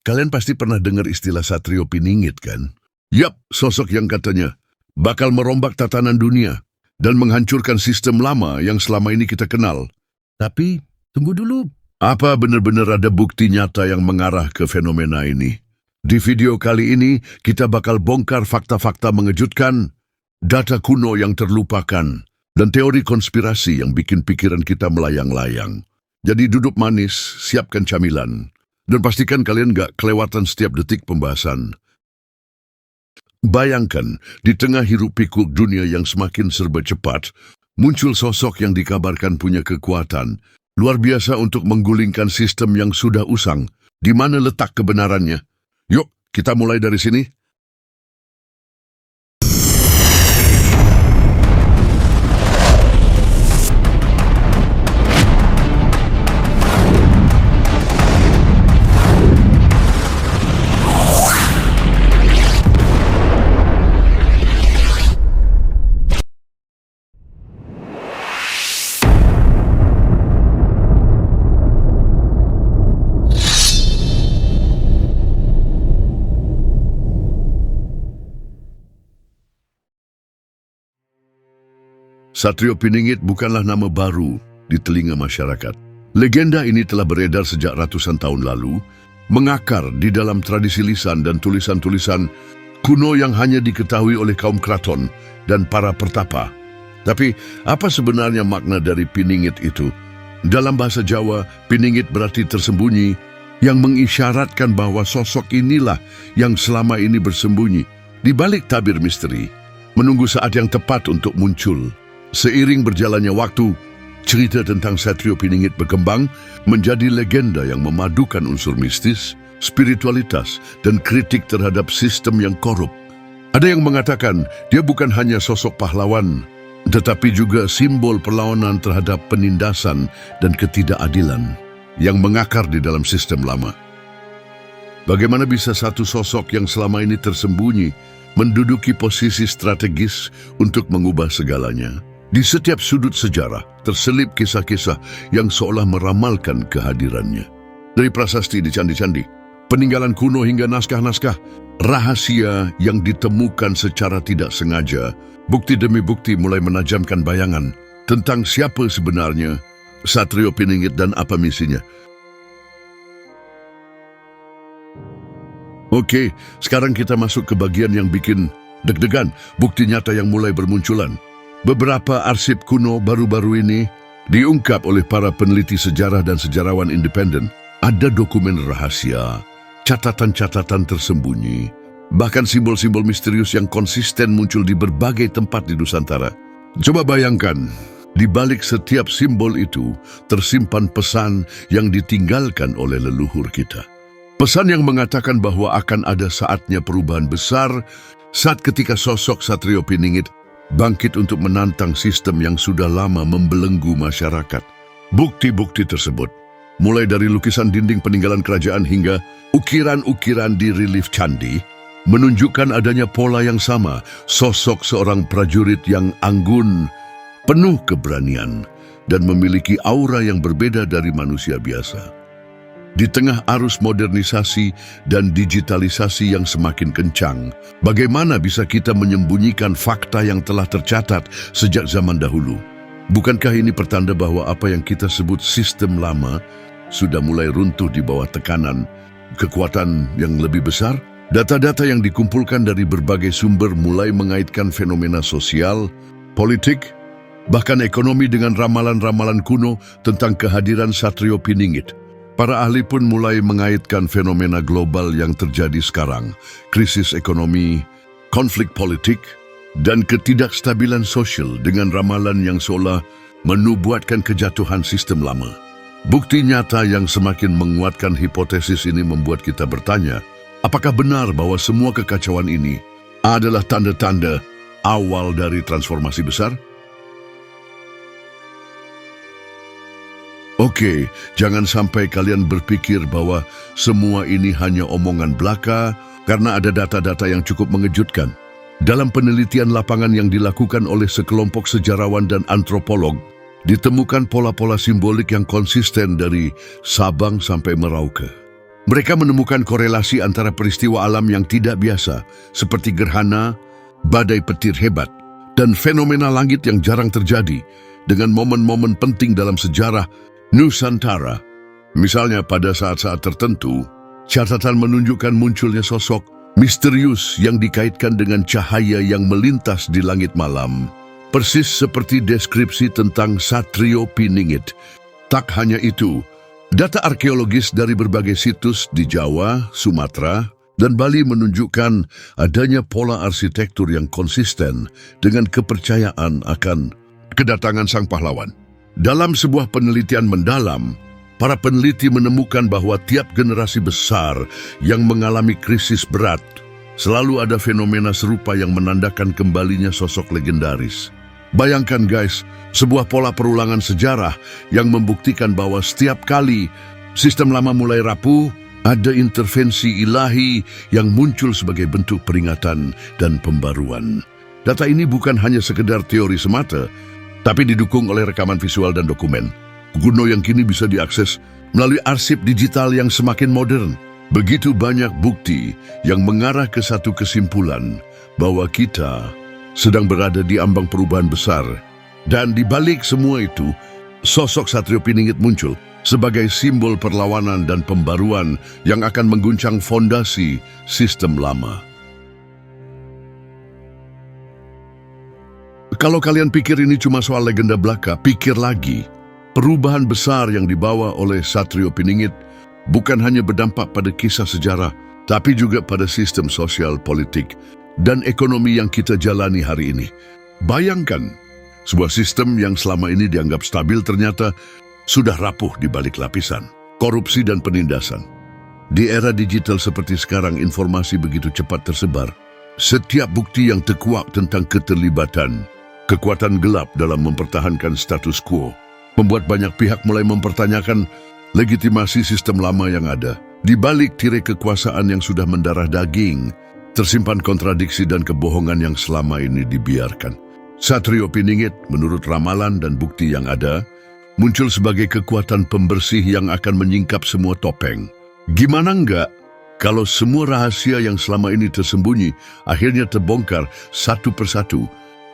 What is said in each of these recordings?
kalian pasti pernah dengar istilah Satrio Piningit kan? Yap, sosok yang katanya bakal merombak tatanan dunia dan menghancurkan sistem lama yang selama ini kita kenal. Tapi, tunggu dulu. Apa benar-benar ada bukti nyata yang mengarah ke fenomena ini? Di video kali ini, kita bakal bongkar fakta-fakta mengejutkan, data kuno yang terlupakan, dan teori konspirasi yang bikin pikiran kita melayang-layang. Jadi duduk manis, siapkan camilan, dan pastikan kalian gak kelewatan setiap detik pembahasan. Bayangkan, di tengah hiruk-pikuk dunia yang semakin serba cepat, muncul sosok yang dikabarkan punya kekuatan luar biasa untuk menggulingkan sistem yang sudah usang. Di mana letak kebenarannya? Yuk, kita mulai dari sini. Satrio Piningit bukanlah nama baru di telinga masyarakat. Legenda ini telah beredar sejak ratusan tahun lalu, mengakar di dalam tradisi lisan dan tulisan-tulisan kuno yang hanya diketahui oleh kaum kraton dan para pertapa. Tapi, apa sebenarnya makna dari Piningit itu? Dalam bahasa Jawa, Piningit berarti tersembunyi, yang mengisyaratkan bahwa sosok inilah yang selama ini bersembunyi di balik tabir misteri, menunggu saat yang tepat untuk muncul. Seiring berjalannya waktu, cerita tentang Satrio Piningit berkembang menjadi legenda yang memadukan unsur mistis, spiritualitas, dan kritik terhadap sistem yang korup. Ada yang mengatakan dia bukan hanya sosok pahlawan, tetapi juga simbol perlawanan terhadap penindasan dan ketidakadilan yang mengakar di dalam sistem lama. Bagaimana bisa satu sosok yang selama ini tersembunyi menduduki posisi strategis untuk mengubah segalanya? Di setiap sudut sejarah terselip kisah-kisah yang seolah meramalkan kehadirannya. Dari prasasti di candi-candi, peninggalan kuno hingga naskah-naskah, rahasia yang ditemukan secara tidak sengaja, bukti demi bukti mulai menajamkan bayangan tentang siapa sebenarnya Satrio Piningit dan apa misinya. Oke, sekarang kita masuk ke bagian yang bikin deg-degan, bukti nyata yang mulai bermunculan. Beberapa arsip kuno baru-baru ini diungkap oleh para peneliti sejarah dan sejarawan independen. Ada dokumen rahasia, catatan-catatan tersembunyi, bahkan simbol-simbol misterius yang konsisten muncul di berbagai tempat di Nusantara. Coba bayangkan, di balik setiap simbol itu tersimpan pesan yang ditinggalkan oleh leluhur kita. Pesan yang mengatakan bahwa akan ada saatnya perubahan besar saat ketika sosok Satrio Piningit bangkit untuk menantang sistem yang sudah lama membelenggu masyarakat. Bukti-bukti tersebut, mulai dari lukisan dinding peninggalan kerajaan hingga ukiran-ukiran di relief candi, menunjukkan adanya pola yang sama, sosok seorang prajurit yang anggun, penuh keberanian, dan memiliki aura yang berbeda dari manusia biasa. Di tengah arus modernisasi dan digitalisasi yang semakin kencang, bagaimana bisa kita menyembunyikan fakta yang telah tercatat sejak zaman dahulu? Bukankah ini pertanda bahwa apa yang kita sebut sistem lama sudah mulai runtuh di bawah tekanan kekuatan yang lebih besar? Data-data yang dikumpulkan dari berbagai sumber mulai mengaitkan fenomena sosial, politik, bahkan ekonomi dengan ramalan-ramalan kuno tentang kehadiran Satrio Piningit. Para ahli pun mulai mengaitkan fenomena global yang terjadi sekarang, krisis ekonomi, konflik politik, dan ketidakstabilan sosial dengan ramalan yang seolah menubuatkan kejatuhan sistem lama. Bukti nyata yang semakin menguatkan hipotesis ini membuat kita bertanya, apakah benar bahwa semua kekacauan ini adalah tanda-tanda awal dari transformasi besar? Oke, jangan sampai kalian berpikir bahwa semua ini hanya omongan belaka karena ada data-data yang cukup mengejutkan. Dalam penelitian lapangan yang dilakukan oleh sekelompok sejarawan dan antropolog, ditemukan pola-pola simbolik yang konsisten dari Sabang sampai Merauke. Mereka menemukan korelasi antara peristiwa alam yang tidak biasa, seperti gerhana, badai petir hebat, dan fenomena langit yang jarang terjadi, dengan momen-momen penting dalam sejarah Nusantara. Misalnya pada saat-saat tertentu, catatan menunjukkan munculnya sosok misterius yang dikaitkan dengan cahaya yang melintas di langit malam. Persis seperti deskripsi tentang Satrio Piningit. Tak hanya itu, data arkeologis dari berbagai situs di Jawa, Sumatera, dan Bali menunjukkan adanya pola arsitektur yang konsisten dengan kepercayaan akan kedatangan sang pahlawan. Dalam sebuah penelitian mendalam, para peneliti menemukan bahwa tiap generasi besar yang mengalami krisis berat, selalu ada fenomena serupa yang menandakan kembalinya sosok legendaris. Bayangkan guys, sebuah pola perulangan sejarah yang membuktikan bahwa setiap kali sistem lama mulai rapuh, ada intervensi ilahi yang muncul sebagai bentuk peringatan dan pembaruan. Data ini bukan hanya sekedar teori semata, tapi didukung oleh rekaman visual dan dokumen kuno yang kini bisa diakses melalui arsip digital yang semakin modern. Begitu banyak bukti yang mengarah ke satu kesimpulan bahwa kita sedang berada di ambang perubahan besar. Dan di balik semua itu, sosok Satrio Piningit muncul sebagai simbol perlawanan dan pembaruan yang akan mengguncang fondasi sistem lama. Kalau kalian pikir ini cuma soal legenda belaka, pikir lagi. Perubahan besar yang dibawa oleh Satrio Piningit bukan hanya berdampak pada kisah sejarah, tapi juga pada sistem sosial, politik, dan ekonomi yang kita jalani hari ini. Bayangkan, sebuah sistem yang selama ini dianggap stabil ternyata sudah rapuh di balik lapisan korupsi dan penindasan. Di era digital seperti sekarang, informasi begitu cepat tersebar. Setiap bukti yang terkuak tentang keterlibatan kekuatan gelap dalam mempertahankan status quo membuat banyak pihak mulai mempertanyakan legitimasi sistem lama yang ada. Di balik tirai kekuasaan yang sudah mendarah daging, tersimpan kontradiksi dan kebohongan yang selama ini dibiarkan. Satrio Piningit, menurut ramalan dan bukti yang ada, muncul sebagai kekuatan pembersih yang akan menyingkap semua topeng. Gimana enggak kalau semua rahasia yang selama ini tersembunyi akhirnya terbongkar satu persatu?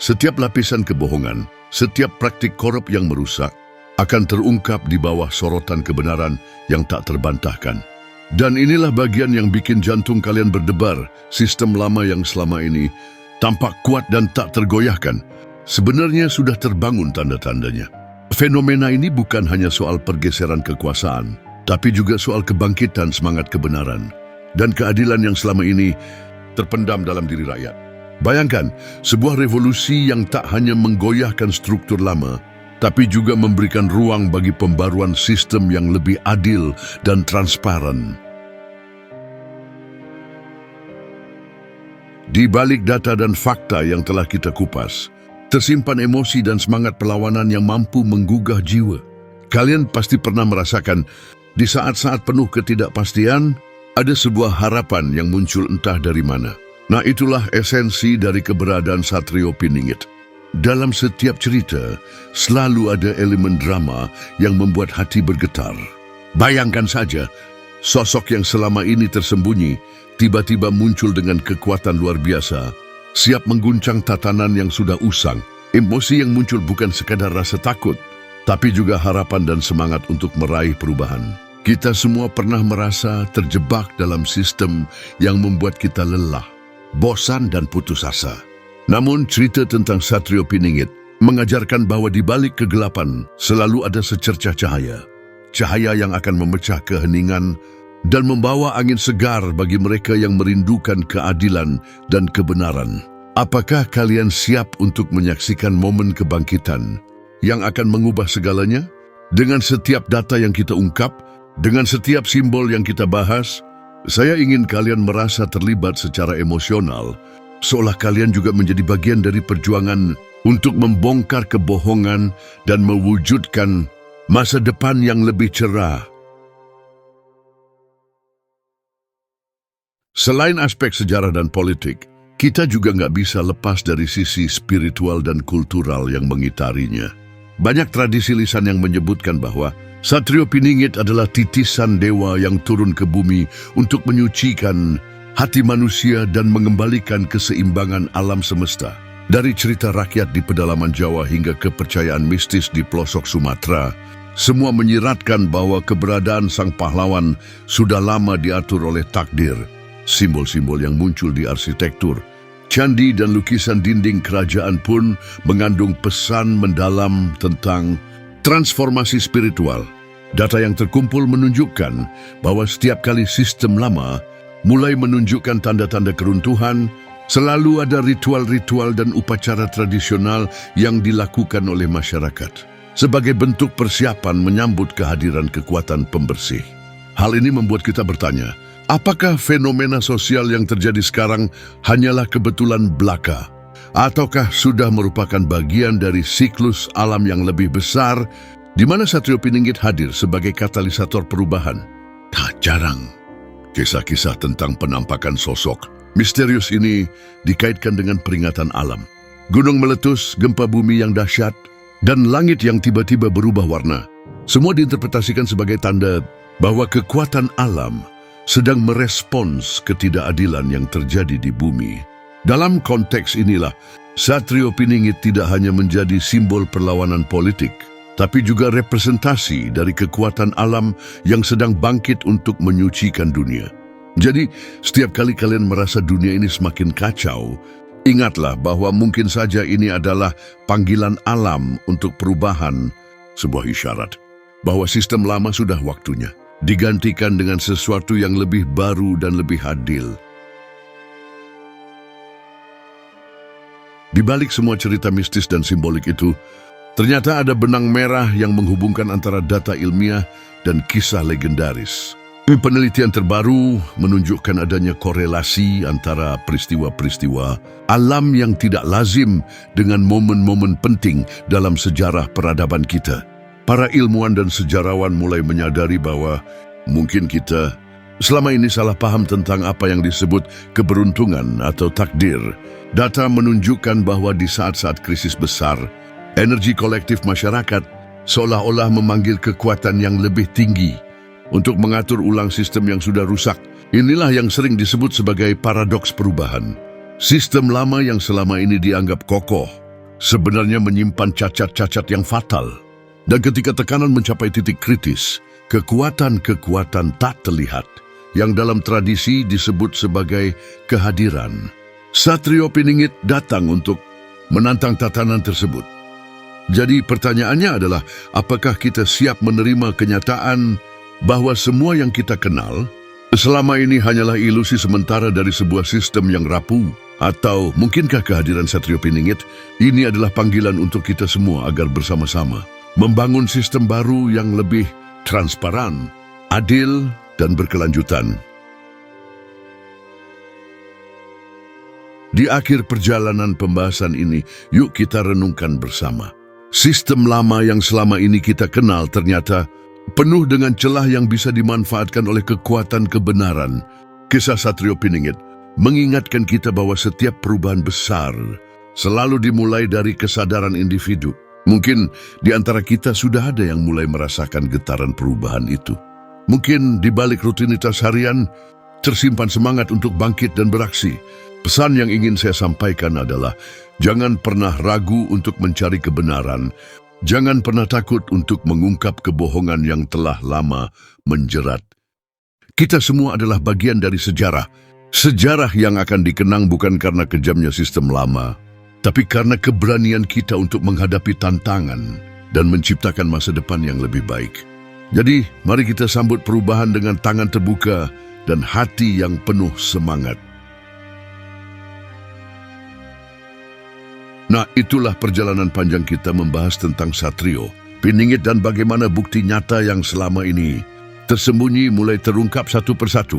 Setiap lapisan kebohongan, setiap praktik korup yang merusak, akan terungkap di bawah sorotan kebenaran yang tak terbantahkan. Dan inilah bagian yang bikin jantung kalian berdebar. Sistem lama yang selama ini tampak kuat dan tak tergoyahkan, sebenarnya sudah terbangun tanda-tandanya. Fenomena ini bukan hanya soal pergeseran kekuasaan, tapi juga soal kebangkitan semangat kebenaran dan keadilan yang selama ini terpendam dalam diri rakyat. Bayangkan, sebuah revolusi yang tak hanya menggoyahkan struktur lama, tapi juga memberikan ruang bagi pembaruan sistem yang lebih adil dan transparan. Di balik data dan fakta yang telah kita kupas, tersimpan emosi dan semangat perlawanan yang mampu menggugah jiwa. Kalian pasti pernah merasakan, di saat-saat penuh ketidakpastian, ada sebuah harapan yang muncul entah dari mana. Nah, itulah esensi dari keberadaan Satrio Piningit. Dalam setiap cerita, selalu ada elemen drama yang membuat hati bergetar. Bayangkan saja, sosok yang selama ini tersembunyi, tiba-tiba muncul dengan kekuatan luar biasa, siap mengguncang tatanan yang sudah usang. Emosi yang muncul bukan sekadar rasa takut, tapi juga harapan dan semangat untuk meraih perubahan. Kita semua pernah merasa terjebak dalam sistem yang membuat kita lelah, bosan dan putus asa. Namun cerita tentang Satrio Piningit mengajarkan bahwa di balik kegelapan selalu ada secercah cahaya. Cahaya yang akan memecah keheningan dan membawa angin segar bagi mereka yang merindukan keadilan dan kebenaran. Apakah kalian siap untuk menyaksikan momen kebangkitan yang akan mengubah segalanya? Dengan setiap data yang kita ungkap, dengan setiap simbol yang kita bahas, saya ingin kalian merasa terlibat secara emosional, seolah kalian juga menjadi bagian dari perjuangan untuk membongkar kebohongan dan mewujudkan masa depan yang lebih cerah. Selain aspek sejarah dan politik, kita juga nggak bisa lepas dari sisi spiritual dan kultural yang mengitarinya. Banyak tradisi lisan yang menyebutkan bahwa Satrio Piningit adalah titisan dewa yang turun ke bumi untuk menyucikan hati manusia dan mengembalikan keseimbangan alam semesta. Dari cerita rakyat di pedalaman Jawa hingga kepercayaan mistis di pelosok Sumatera, semua menyiratkan bahwa keberadaan sang pahlawan sudah lama diatur oleh takdir. Simbol-simbol yang muncul di arsitektur, candi dan lukisan dinding kerajaan pun mengandung pesan mendalam tentang transformasi spiritual. Data yang terkumpul menunjukkan bahwa setiap kali sistem lama mulai menunjukkan tanda-tanda keruntuhan, selalu ada ritual-ritual dan upacara tradisional yang dilakukan oleh masyarakat sebagai bentuk persiapan menyambut kehadiran kekuatan pembersih. Hal ini membuat kita bertanya, apakah fenomena sosial yang terjadi sekarang hanyalah kebetulan belaka? Ataukah sudah merupakan bagian dari siklus alam yang lebih besar di mana Satrio Piningit hadir sebagai katalisator perubahan? Tak jarang, kisah-kisah tentang penampakan sosok misterius ini dikaitkan dengan peringatan alam. Gunung meletus, gempa bumi yang dahsyat, dan langit yang tiba-tiba berubah warna. Semua diinterpretasikan sebagai tanda bahwa kekuatan alam sedang merespons ketidakadilan yang terjadi di bumi. Dalam konteks inilah, Satrio Piningit tidak hanya menjadi simbol perlawanan politik, tapi juga representasi dari kekuatan alam yang sedang bangkit untuk menyucikan dunia. Jadi, setiap kali kalian merasa dunia ini semakin kacau, ingatlah bahwa mungkin saja ini adalah panggilan alam untuk perubahan, sebuah isyarat bahwa sistem lama sudah waktunya digantikan dengan sesuatu yang lebih baru dan lebih adil. Di balik semua cerita mistis dan simbolik itu, ternyata ada benang merah yang menghubungkan antara data ilmiah dan kisah legendaris. Penelitian terbaru menunjukkan adanya korelasi antara peristiwa-peristiwa alam yang tidak lazim dengan momen-momen penting dalam sejarah peradaban kita. Para ilmuwan dan sejarawan mulai menyadari bahwa mungkin kita selama ini salah paham tentang apa yang disebut keberuntungan atau takdir. Data menunjukkan bahwa di saat-saat krisis besar, energi kolektif masyarakat seolah-olah memanggil kekuatan yang lebih tinggi untuk mengatur ulang sistem yang sudah rusak. Inilah yang sering disebut sebagai paradoks perubahan. Sistem lama yang selama ini dianggap kokoh sebenarnya menyimpan cacat-cacat yang fatal. Dan ketika tekanan mencapai titik kritis, kekuatan-kekuatan tak terlihat yang dalam tradisi disebut sebagai kehadiran. Satrio Piningit datang untuk menantang tatanan tersebut. Jadi pertanyaannya adalah, apakah kita siap menerima kenyataan bahwa semua yang kita kenal selama ini hanyalah ilusi sementara dari sebuah sistem yang rapuh? Atau mungkinkah kehadiran Satrio Piningit ini adalah panggilan untuk kita semua agar bersama-sama membangun sistem baru yang lebih transparan, adil, dan berkelanjutan? Di akhir perjalanan pembahasan ini, yuk kita renungkan bersama. Sistem lama yang selama ini kita kenal ternyata penuh dengan celah yang bisa dimanfaatkan oleh kekuatan kebenaran. Kisah Satrio Piningit mengingatkan kita bahwa setiap perubahan besar selalu dimulai dari kesadaran individu. Mungkin di antara kita sudah ada yang mulai merasakan getaran perubahan itu. Mungkin di balik rutinitas harian tersimpan semangat untuk bangkit dan beraksi. Pesan yang ingin saya sampaikan adalah, jangan pernah ragu untuk mencari kebenaran. Jangan pernah takut untuk mengungkap kebohongan yang telah lama menjerat. Kita semua adalah bagian dari sejarah. Sejarah yang akan dikenang bukan karena kejamnya sistem lama, tapi karena keberanian kita untuk menghadapi tantangan dan menciptakan masa depan yang lebih baik. Jadi, mari kita sambut perubahan dengan tangan terbuka dan hati yang penuh semangat. Nah, itulah perjalanan panjang kita membahas tentang Satrio Piningit dan bagaimana bukti nyata yang selama ini tersembunyi mulai terungkap satu persatu.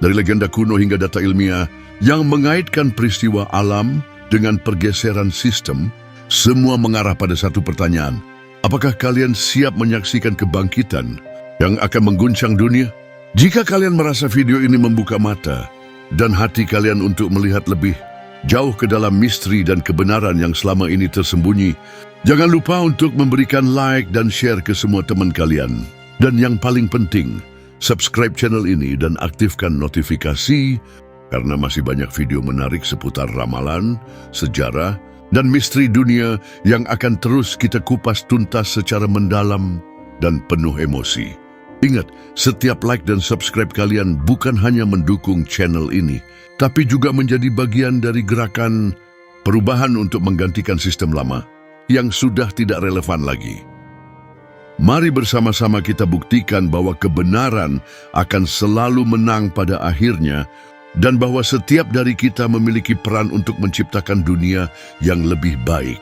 Dari legenda kuno hingga data ilmiah yang mengaitkan peristiwa alam dengan pergeseran sistem, semua mengarah pada satu pertanyaan. Apakah kalian siap menyaksikan kebangkitan yang akan mengguncang dunia? Jika kalian merasa video ini membuka mata dan hati kalian untuk melihat lebih jauh ke dalam misteri dan kebenaran yang selama ini tersembunyi, jangan lupa untuk memberikan like dan share ke semua teman kalian. Dan yang paling penting, subscribe channel ini dan aktifkan notifikasi karena masih banyak video menarik seputar ramalan, sejarah, dan misteri dunia yang akan terus kita kupas tuntas secara mendalam dan penuh emosi. Ingat, setiap like dan subscribe kalian bukan hanya mendukung channel ini, tapi juga menjadi bagian dari gerakan perubahan untuk menggantikan sistem lama yang sudah tidak relevan lagi. Mari bersama-sama kita buktikan bahwa kebenaran akan selalu menang pada akhirnya dan bahwa setiap dari kita memiliki peran untuk menciptakan dunia yang lebih baik.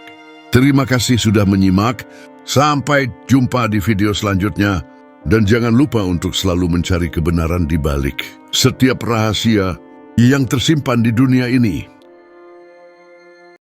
Terima kasih sudah menyimak. Sampai jumpa di video selanjutnya. Dan jangan lupa untuk selalu mencari kebenaran di balik setiap rahasia yang tersimpan di dunia ini.